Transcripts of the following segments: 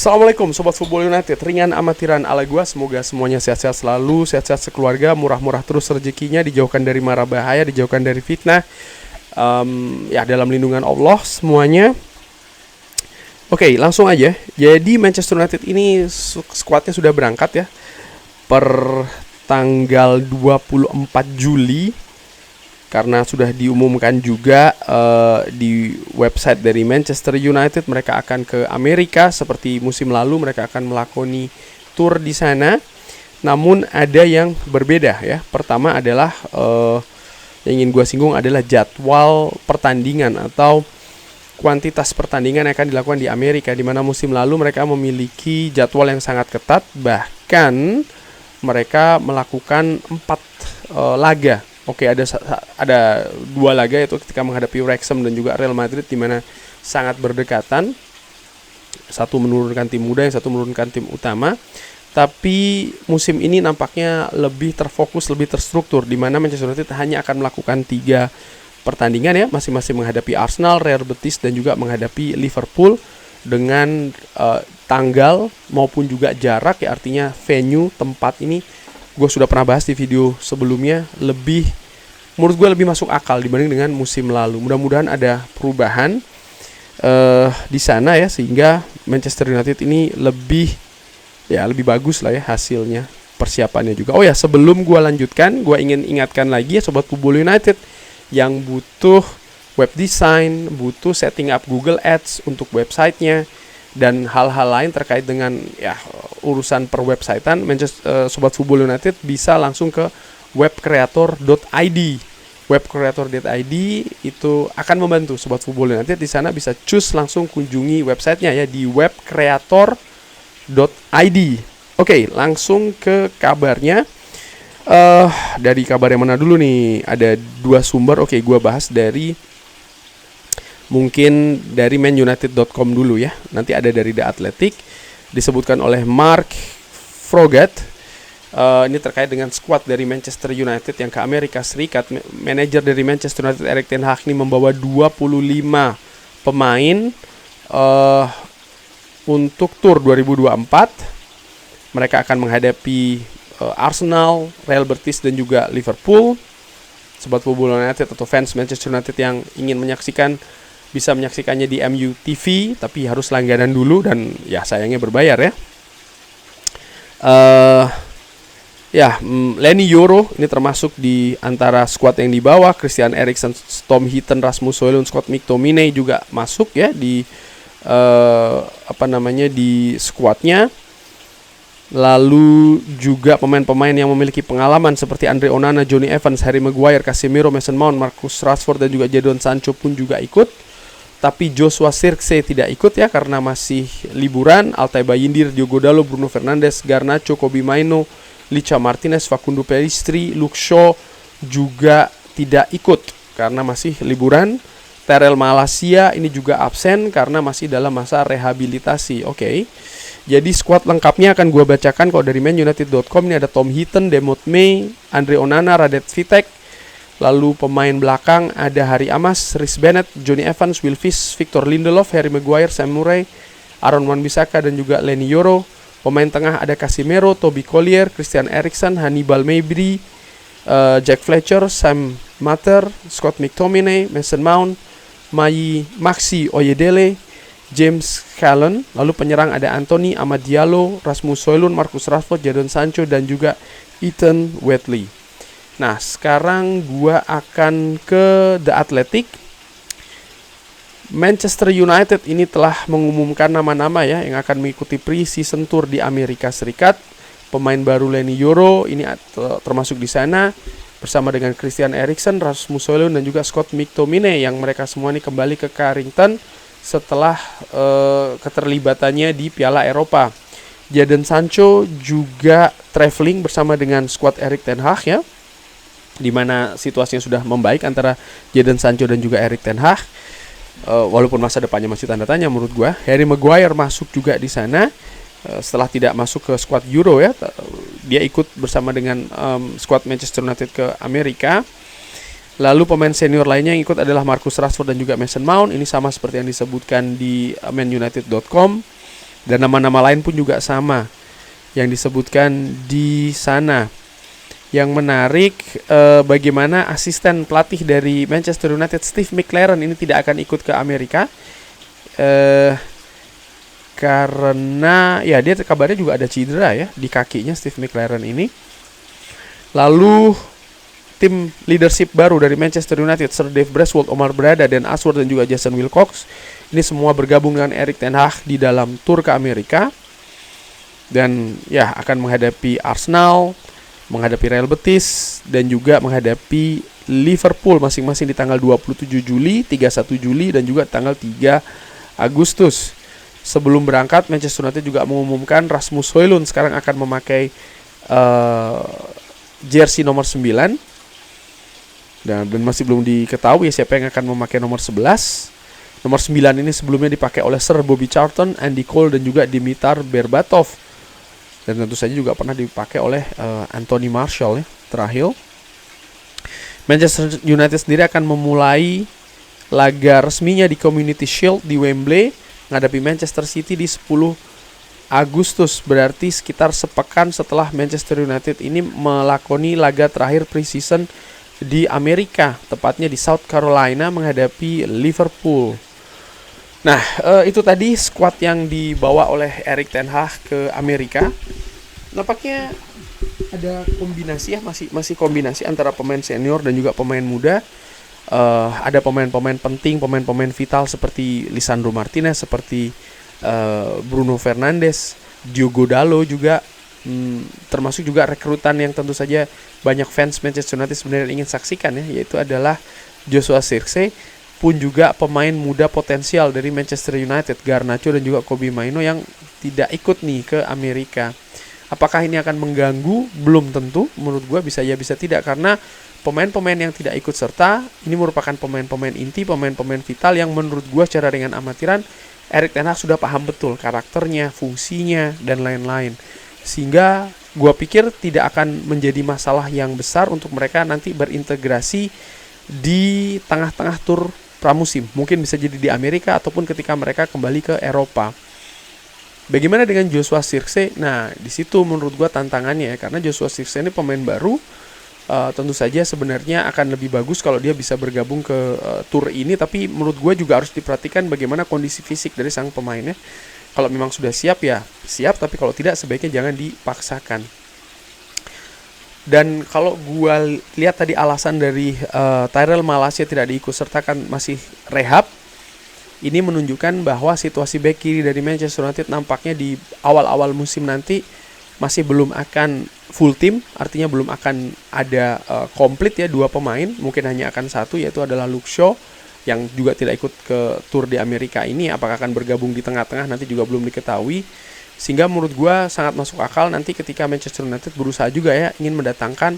Assalamualaikum Sobat Football United, ringan amatiran ala gua. Semoga semuanya sehat-sehat selalu, sehat-sehat sekeluarga, murah-murah terus rezekinya, dijauhkan dari mara bahaya, dijauhkan dari fitnah, ya dalam lindungan Allah semuanya. Oke, langsung aja. Jadi Manchester United ini skuadnya sudah berangkat ya per tanggal 24 Juli. Karena sudah diumumkan juga di website dari Manchester United, mereka akan ke Amerika seperti musim lalu, mereka akan melakoni tour di sana. Namun ada yang berbeda ya. Pertama adalah yang ingin gue singgung adalah jadwal pertandingan atau kuantitas pertandingan yang akan dilakukan di Amerika, di mana musim lalu mereka memiliki jadwal yang sangat ketat, bahkan mereka melakukan 4 laga. Oke, ada 2 laga, yaitu ketika menghadapi Wrexham dan juga Real Madrid, di mana sangat berdekatan. Satu menurunkan tim muda, yang satu menurunkan tim utama. Tapi musim ini nampaknya lebih terfokus, lebih terstruktur, di mana Manchester United hanya akan melakukan 3 pertandingan ya, masing-masing menghadapi Arsenal, Real Betis dan juga menghadapi Liverpool, dengan tanggal maupun juga jarak ya, artinya venue, tempat ini gue sudah pernah bahas di video sebelumnya, menurut gue lebih masuk akal dibanding dengan musim lalu. Mudah-mudahan ada perubahan di sana ya, sehingga Manchester United ini lebih bagus lah ya hasilnya, persiapannya juga. Oh ya, sebelum gue lanjutkan, gue ingin ingatkan lagi ya Sobat Football United yang butuh web design, butuh setting up Google Ads untuk websitenya, dan hal-hal lain terkait dengan ya urusan per websitean, Sobat Football United bisa langsung ke webcreator.id. Webcreator.id itu akan membantu Sobat Football United. Di sana bisa langsung kunjungi websitenya ya, di webcreator.id. Oke, langsung ke kabarnya. Dari kabar yang mana dulu nih? Ada 2 sumber. Oke, gue bahas mungkin dari manunited.com dulu ya. Nanti ada dari The Athletic, disebutkan oleh Mark Frogat. Ini terkait dengan skuad dari Manchester United yang ke Amerika Serikat. Manajer dari Manchester United, Erik ten Hag, ini membawa 25 pemain untuk tour 2024. Mereka akan menghadapi Arsenal, Real Betis dan juga Liverpool. Sobat Football United atau fans Manchester United yang ingin menyaksikan bisa menyaksikannya di MU TV, tapi harus langganan dulu dan ya sayangnya berbayar ya. Leny Yoro ini termasuk di antara skuad yang dibawa. Christian Eriksen, Tom Heaton, Rasmus Højlund, Scott McTominay juga masuk ya di di skuadnya. Lalu juga pemain-pemain yang memiliki pengalaman seperti Andre Onana, Johnny Evans, Harry Maguire, Casemiro, Mason Mount, Marcus Rashford dan juga Jadon Sancho pun juga ikut. Tapi Joshua Zirkzee tidak ikut ya karena masih liburan. Altay Bayindir, Diogo Dalot, Bruno Fernandes, Garnacho, Kobbie Mainoo, Licha Martinez, Facundo Pellistri, Luke Shaw juga tidak ikut karena masih liburan. Terrell Malacia ini juga absen karena masih dalam masa rehabilitasi. Oke. Jadi skuad lengkapnya akan gue bacakan kalau dari manunited.com. Ini ada Tom Heaton, Demot May, Andre Onana, Radet Vitek. Lalu pemain belakang ada Harry Amas, Rhys Bennett, Johnny Evans, Will Fish, Victor Lindelof, Harry Maguire, Sam Murray, Aaron Wan-Bissaka dan juga Leny Yoro. Pemain tengah ada Casemiro, Toby Collier, Christian Eriksen, Hannibal Mejbri, Jack Fletcher, Sam Mater, Scott McTominay, Mason Mount, Maxi Oyedele, James Callen. Lalu penyerang ada Anthony, Amad Diallo, Rasmus Højlund, Marcus Rashford, Jadon Sancho dan juga Ethan Wadley. Nah, sekarang gua akan ke The Athletic. Manchester United ini telah mengumumkan nama-nama ya yang akan mengikuti pre-season tour di Amerika Serikat. Pemain baru Leny Yoro ini termasuk di sana bersama dengan Christian Eriksen, Rasmus Højlund dan juga Scott McTominay, yang mereka semua ini kembali ke Carrington setelah keterlibatannya di Piala Eropa. Jadon Sancho juga traveling bersama dengan skuad Erik ten Hag ya, di mana situasinya sudah membaik antara Jadon Sancho dan juga Erik ten Hag. Walaupun masa depannya masih tanda tanya menurut gua. Harry Maguire masuk juga di sana setelah tidak masuk ke skuad Euro ya. Dia ikut bersama dengan skuad Manchester United ke Amerika. Lalu pemain senior lainnya yang ikut adalah Marcus Rashford dan juga Mason Mount. Ini sama seperti yang disebutkan di manunited.com. Dan nama-nama lain pun juga sama yang disebutkan di sana. Yang menarik bagaimana asisten pelatih dari Manchester United Steve McLaren ini tidak akan ikut ke Amerika karena ya dia kabarnya juga ada cedera ya di kakinya Steve McLaren ini. Lalu tim leadership baru dari Manchester United, Sir Dave Braithwaite, Omar Berada, Dan Ashworth dan juga Jason Wilcox, ini semua bergabung dengan Erik ten Hag di dalam tur ke Amerika. Dan ya akan menghadapi Arsenal, menghadapi Real Betis, dan juga menghadapi Liverpool masing-masing di tanggal 27 Juli, 31 Juli, dan juga tanggal 3 Agustus. Sebelum berangkat, Manchester United juga mengumumkan Rasmus Højlund sekarang akan memakai jersey nomor 9. Dan masih belum diketahui siapa yang akan memakai nomor 11. Nomor 9 ini sebelumnya dipakai oleh Sir Bobby Charlton, Andy Cole, dan juga Dimitar Berbatov. Dan tentu saja juga pernah dipakai oleh Anthony Martial ya, terakhir. Manchester United sendiri akan memulai laga resminya di Community Shield di Wembley menghadapi Manchester City di 10 Agustus. Berarti sekitar sepekan setelah Manchester United ini melakoni laga terakhir pre-season di Amerika, tepatnya di South Carolina menghadapi Liverpool. Nah, itu tadi skuad yang dibawa oleh Erik ten Hag ke Amerika. Nampaknya ada kombinasi ya, masih kombinasi antara pemain senior dan juga pemain muda. Ada pemain-pemain penting, pemain-pemain vital seperti Lisandro Martinez, seperti Bruno Fernandes, Diogo Dalot juga, termasuk juga rekrutan yang tentu saja banyak fans Manchester United sebenarnya ingin saksikan ya, yaitu adalah Joshua Zirkzee, pun juga pemain muda potensial dari Manchester United, Garnacho dan juga Kobbie Mainoo yang tidak ikut nih ke Amerika. Apakah ini akan mengganggu? Belum tentu. Menurut gue bisa ya bisa tidak, karena pemain-pemain yang tidak ikut serta ini merupakan pemain-pemain inti, pemain-pemain vital yang menurut gue secara ringan amatiran Erik ten Hag sudah paham betul karakternya, fungsinya, dan lain-lain. Sehingga gue pikir tidak akan menjadi masalah yang besar untuk mereka nanti berintegrasi di tengah-tengah tur pramusim. Mungkin bisa jadi di Amerika ataupun ketika mereka kembali ke Eropa. Bagaimana dengan Joshua Zirkzee? Nah, di situ menurut gue tantangannya ya, karena Joshua Zirkzee ini pemain baru. Tentu saja sebenarnya akan lebih bagus kalau dia bisa bergabung ke tur ini, tapi menurut gue juga harus diperhatikan bagaimana kondisi fisik dari sang pemainnya. Kalau memang sudah siap ya siap, tapi kalau tidak sebaiknya jangan dipaksakan. Dan kalau gue lihat tadi alasan dari Tyrell Malacia tidak diikut sertakan masih rehab, ini menunjukkan bahwa situasi bek kiri dari Manchester United nampaknya di awal-awal musim nanti masih belum akan full team, artinya belum akan ada komplit ya 2 pemain, mungkin hanya akan 1, yaitu adalah Luke Shaw yang juga tidak ikut ke tour di Amerika ini. Apakah akan bergabung di tengah-tengah nanti juga belum diketahui. Sehingga menurut gue sangat masuk akal nanti ketika Manchester United berusaha juga ya ingin mendatangkan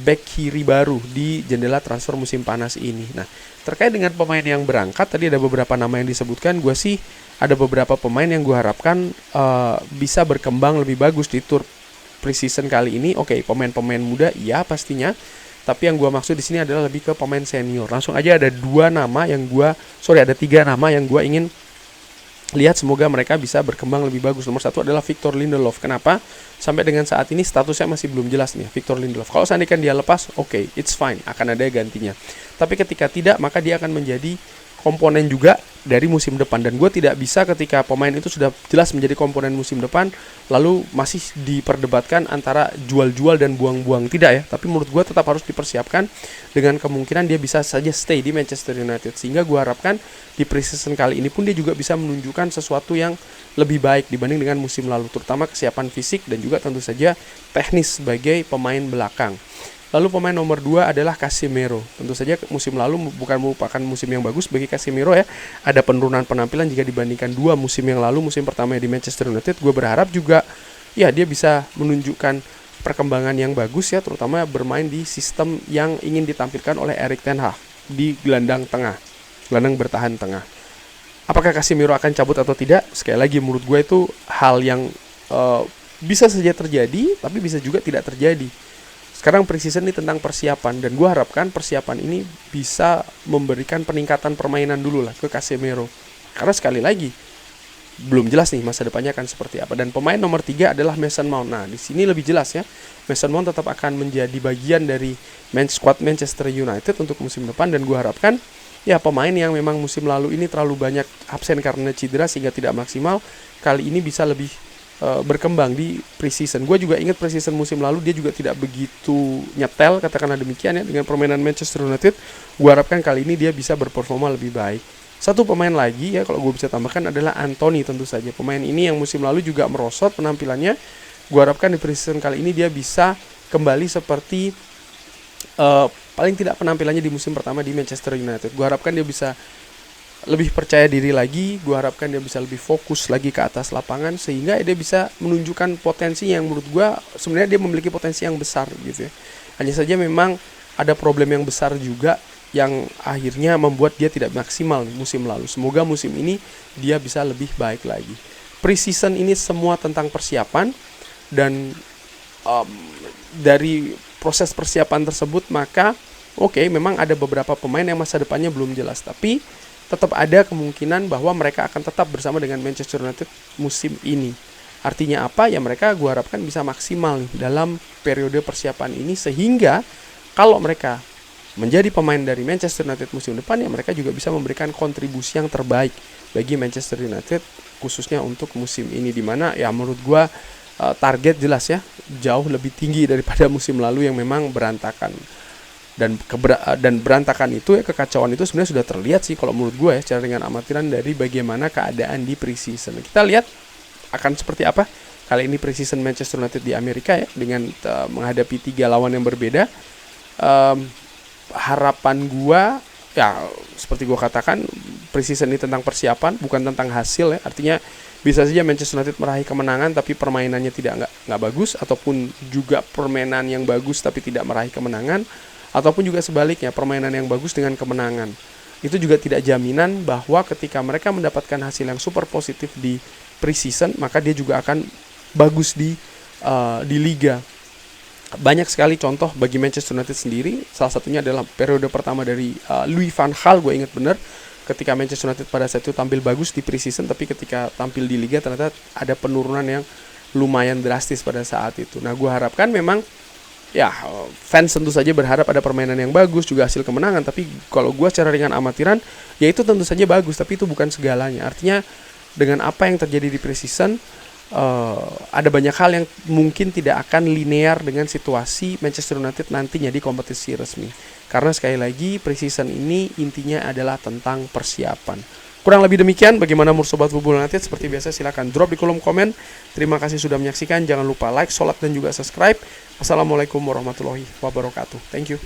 back kiri baru di jendela transfer musim panas ini. Nah, terkait dengan pemain yang berangkat, tadi ada beberapa nama yang disebutkan. Gue sih ada beberapa pemain yang gue harapkan bisa berkembang lebih bagus di tour pre-season kali ini. Oke, pemain-pemain muda iya pastinya. Tapi yang gue maksud di sini adalah lebih ke pemain senior. Langsung aja ada 3 nama yang gue ingin lihat semoga mereka bisa berkembang lebih bagus. Nomor 1 adalah Victor Lindelof. Kenapa? Sampai dengan saat ini statusnya masih belum jelas nih Victor Lindelof. Kalau seandainya dia lepas, oke, it's fine, akan ada gantinya. Tapi ketika tidak, maka dia akan menjadi komponen juga dari musim depan. Dan gue tidak bisa ketika pemain itu sudah jelas menjadi komponen musim depan lalu masih diperdebatkan antara jual-jual dan buang-buang. Tidak ya, tapi menurut gue tetap harus dipersiapkan dengan kemungkinan dia bisa saja stay di Manchester United. Sehingga gue harapkan di pre-season kali ini pun dia juga bisa menunjukkan sesuatu yang lebih baik dibanding dengan musim lalu, terutama kesiapan fisik dan juga tentu saja teknis sebagai pemain belakang. Lalu pemain nomor 2 adalah Casemiro. Tentu saja musim lalu bukan merupakan musim yang bagus bagi Casemiro ya. Ada penurunan penampilan jika dibandingkan 2 musim yang lalu. Musim pertama di Manchester United, gue berharap juga ya dia bisa menunjukkan perkembangan yang bagus ya, terutama bermain di sistem yang ingin ditampilkan oleh Erik ten Hag di gelandang tengah, gelandang bertahan tengah. Apakah Casemiro akan cabut atau tidak? Sekali lagi menurut gue itu hal yang bisa saja terjadi, tapi bisa juga tidak terjadi. Sekarang pre-season ini tentang persiapan, dan gue harapkan persiapan ini bisa memberikan peningkatan permainan dulu lah ke Casemiro. Karena sekali lagi, belum jelas nih masa depannya akan seperti apa. Dan pemain nomor 3 adalah Mason Mount. Nah, di sini lebih jelas ya. Mason Mount tetap akan menjadi bagian dari squad Manchester United untuk musim depan, dan gue harapkan ya pemain yang memang musim lalu ini terlalu banyak absen karena cedera sehingga tidak maksimal, kali ini bisa lebih berkembang di preseason. Gue juga ingat preseason musim lalu dia juga tidak begitu nyetel, katakanlah demikian ya, dengan permainan Manchester United. Gue harapkan kali ini dia bisa berperforma lebih baik. Satu pemain lagi ya kalau gue bisa tambahkan adalah Anthony tentu saja. Pemain ini yang musim lalu juga merosot penampilannya. Gue harapkan di preseason kali ini dia bisa kembali seperti paling tidak penampilannya di musim pertama di Manchester United. Gue harapkan dia bisa lebih percaya diri lagi. Gue harapkan dia bisa lebih fokus lagi ke atas lapangan sehingga dia bisa menunjukkan potensi yang menurut gue sebenarnya dia memiliki potensi yang besar gitu ya. Hanya saja memang ada problem yang besar juga yang akhirnya membuat dia tidak maksimal nih musim lalu. Semoga musim ini dia bisa lebih baik lagi. Preseason ini semua tentang persiapan, dan dari proses persiapan tersebut maka memang ada beberapa pemain yang masa depannya belum jelas, tapi tetap ada kemungkinan bahwa mereka akan tetap bersama dengan Manchester United musim ini. Artinya apa? Ya mereka gue harapkan bisa maksimal nih dalam periode persiapan ini, sehingga kalau mereka menjadi pemain dari Manchester United musim depan ya mereka juga bisa memberikan kontribusi yang terbaik bagi Manchester United khususnya untuk musim ini, dimana ya menurut gue target jelas ya jauh lebih tinggi daripada musim lalu yang memang berantakan. Dan berantakan itu ya, kekacauan itu sebenarnya sudah terlihat sih kalau menurut gue ya secara dengan amatiran dari bagaimana keadaan di preseason. Kita lihat akan seperti apa kali ini preseason Manchester United di Amerika ya, dengan menghadapi 3 lawan yang berbeda. Harapan gua ya seperti gua katakan, preseason ini tentang persiapan bukan tentang hasil ya. Artinya bisa saja Manchester United meraih kemenangan tapi permainannya nggak bagus, ataupun juga permainan yang bagus tapi tidak meraih kemenangan, ataupun juga sebaliknya permainan yang bagus dengan kemenangan. Itu juga tidak jaminan bahwa ketika mereka mendapatkan hasil yang super positif di preseason maka dia juga akan bagus di liga. Banyak sekali contoh bagi Manchester United sendiri. Salah satunya adalah periode pertama dari Louis van Gaal, gue ingat benar, ketika Manchester United pada saat itu tampil bagus di preseason, tapi ketika tampil di liga ternyata ada penurunan yang lumayan drastis pada saat itu. Nah, gue harapkan memang ya fans tentu saja berharap ada permainan yang bagus, juga hasil kemenangan, tapi kalau gue secara ringan amatiran ya itu tentu saja bagus, tapi itu bukan segalanya. Artinya dengan apa yang terjadi di preseason, ada banyak hal yang mungkin tidak akan linear dengan situasi Manchester United nantinya di kompetisi resmi. Karena sekali lagi preseason ini intinya adalah tentang persiapan. Kurang lebih demikian. Bagaimana menurut Sobat Bubul United? Seperti biasa silahkan drop di kolom komen. Terima kasih sudah menyaksikan. Jangan lupa like, sholat, dan juga subscribe. Assalamualaikum warahmatullahi wabarakatuh. Thank you.